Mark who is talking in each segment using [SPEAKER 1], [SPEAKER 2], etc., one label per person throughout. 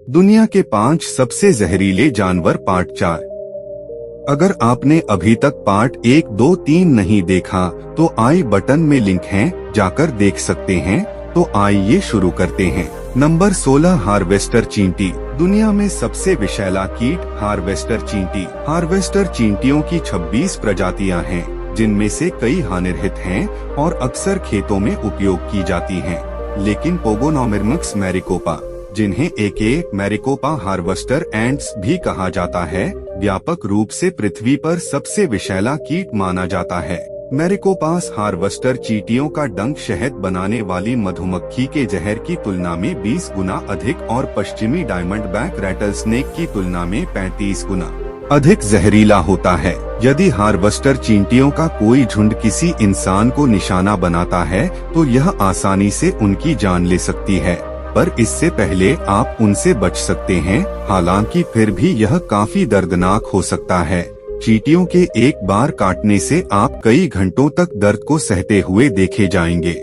[SPEAKER 1] दुनिया के 5 सबसे जहरीले जानवर पार्ट 4। अगर आपने अभी तक पार्ट 1, 2, 3 नहीं देखा तो आई बटन में लिंक है, जाकर देख सकते हैं। तो आइए शुरू करते हैं। नंबर 16, हार्वेस्टर चींटी। दुनिया में सबसे विषैला कीट हार्वेस्टर चींटी। हार्वेस्टर चींटियों की 26 प्रजातियां हैं, जिनमें से कई हानिरहित हैं और अक्सर खेतों में उपयोग की जाती हैं। लेकिन पोगोनोमिर्मक्स मैरिकोपा, जिन्हें एके मैरिकोपा हार्वेस्टर एंट्स भी कहा जाता है, व्यापक रूप से पृथ्वी पर सबसे विषैला कीट माना जाता है। मैरिकोपास हार्वेस्टर चींटियों का डंक शहद बनाने वाली मधुमक्खी के जहर की तुलना में 20 गुना अधिक और पश्चिमी डायमंड बैक रैटलस्नेक की तुलना में 35 गुना अधिक जहरीला होता है। यदि हार्वेस्टर चींटियों का कोई झुंड किसी इंसान को निशाना बनाता है तो यह आसानी से उनकी जान ले सकती है, पर इससे पहले आप उनसे बच सकते हैं। हालांकि फिर भी यह काफी दर्दनाक हो सकता है। चींटियों के एक बार काटने से आप कई घंटों तक दर्द को सहते हुए देखे जाएंगे।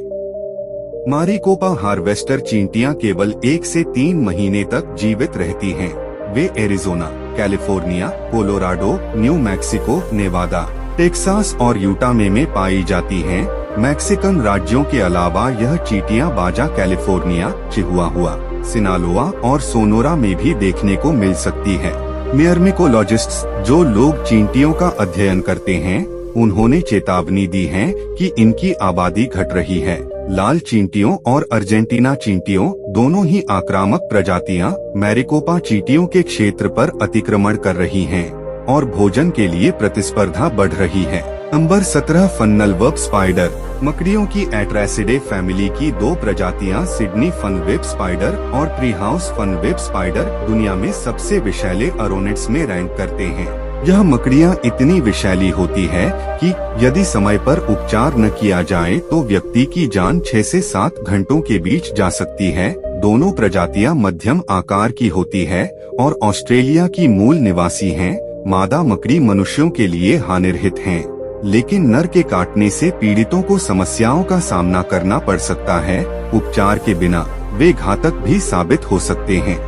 [SPEAKER 1] मैरिकोपा हार्वेस्टर चींटियां केवल 1 से 3 महीने तक जीवित रहती हैं। वे Arizona, California, Colorado, New Mexico, Nevada, Texas और यूटा में पाई जाती हैं। मैक्सिकन राज्यों के अलावा यह चींटियां बाजा कैलिफोर्निया, चिहुआहुआ, सिनालोआ और सोनोरा में भी देखने को मिल सकती है। मियर्मिकोलॉजिस्ट्स, जो लोग चींटियों का अध्ययन करते हैं, उन्होंने चेतावनी दी है कि इनकी आबादी घट रही है। लाल चींटियों और अर्जेंटीना चींटियों, दोनों ही आक्रामक प्रजातियां, मैरिकोपा चींटियों के क्षेत्र पर अतिक्रमण कर रही हैं और भोजन के लिए प्रतिस्पर्धा बढ़ रही है। Number 17, funnel web spider. मकड़ियों की एट्रासिडे फैमिली की 2 प्रजातियां, सिडनी फनवेब स्पाइडर और ट्रीहाउस फनवेब स्पाइडर, दुनिया में सबसे विषैले अरोनिड्स में रैंक करते हैं। यह मकड़ियां इतनी विषैली होती है कि यदि समय पर उपचार न किया जाए तो व्यक्ति की जान 6 से 7 घंटों के बीच जा सकती है। दोनों प्रजातियां मध्यम आकार की होती है और ऑस्ट्रेलिया की मूल निवासी हैं। मादा मकड़ी मनुष्यों के लिए हानिरहित हैं, लेकिन नर के काटने से पीड़ितों को समस्याओं का सामना करना पड़ सकता है। उपचार के बिना वे घातक भी साबित हो सकते हैं।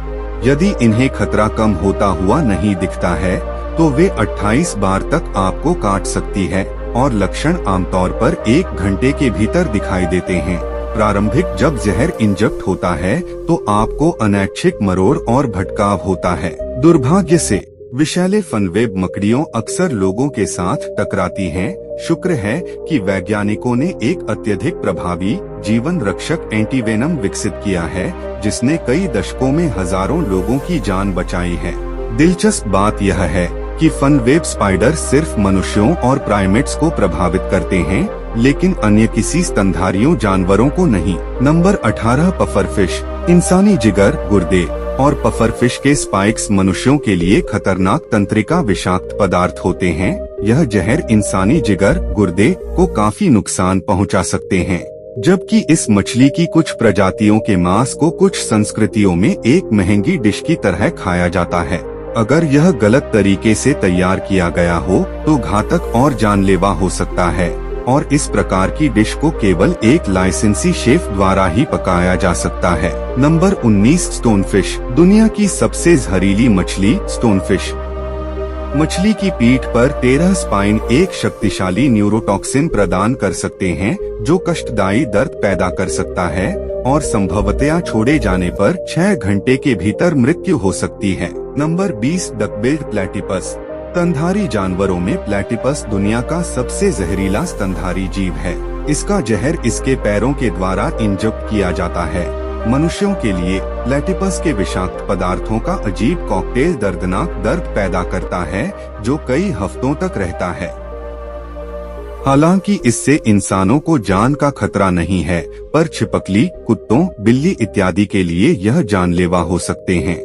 [SPEAKER 1] यदि इन्हें खतरा कम होता हुआ नहीं दिखता है तो वे 28 बार तक आपको काट सकती है और लक्षण आमतौर पर 1 घंटे के भीतर दिखाई देते हैं। प्रारंभिक जब जहर इंजेक्ट होता है तो आपको अनैच्छिक मरोड़ और भटकाव होता है। दुर्भाग्य से विषैले फनवेब मकड़ियों अक्सर लोगों के साथ टकराती हैं। शुक्र है कि वैज्ञानिकों ने एक अत्यधिक प्रभावी जीवन रक्षक एंटीवेनम विकसित किया है, जिसने कई दशकों में हजारों लोगों की जान बचाई है। दिलचस्प बात यह है कि फनवेब स्पाइडर सिर्फ मनुष्यों और प्राइमेट्स को प्रभावित करते हैं, लेकिन अन्य किसी स्तनधारियों जानवरों को नहीं। Number 18, pufferfish. इंसानी जिगर, गुर्दे और पफरफिश के स्पाइक्स मनुष्यों के लिए खतरनाक तंत्रिका विषाक्त पदार्थ होते हैं। यह जहर इंसानी जिगर, गुर्दे को काफी नुकसान पहुंचा सकते हैं, जबकि इस मछली की कुछ प्रजातियों के मांस को कुछ संस्कृतियों में एक महंगी डिश की तरह खाया जाता है। अगर यह गलत तरीके से तैयार किया गया हो तो घातक और जानलेवा हो सकता है, और इस प्रकार की डिश को केवल एक लाइसेंसी शेफ द्वारा ही पकाया जा सकता है। Number 19, stonefish. दुनिया की सबसे जहरीली मछली स्टोनफिश। मछली की पीठ पर 13 स्पाइन एक शक्तिशाली न्यूरोटॉक्सिन प्रदान कर सकते हैं, जो कष्टदायी दर्द पैदा कर सकता है और संभवतया छोड़े जाने पर 6 घंटे के भीतर मृत्यु हो सकती है। Number 20, duck-billed platypus. स्तनधारी जानवरों में प्लेटिपस दुनिया का सबसे जहरीला स्तनधारी जीव है। इसका जहर इसके पैरों के द्वारा इंजेक्ट किया जाता है। मनुष्यों के लिए प्लेटिपस के विषाक्त पदार्थों का अजीब कॉकटेल दर्दनाक दर्द पैदा करता है, जो कई हफ्तों तक रहता है। हालांकि इससे इंसानों को जान का खतरा नहीं है, पर छिपकली, कुत्तों, बिल्ली इत्यादि के लिए यह जानलेवा हो सकते हैं।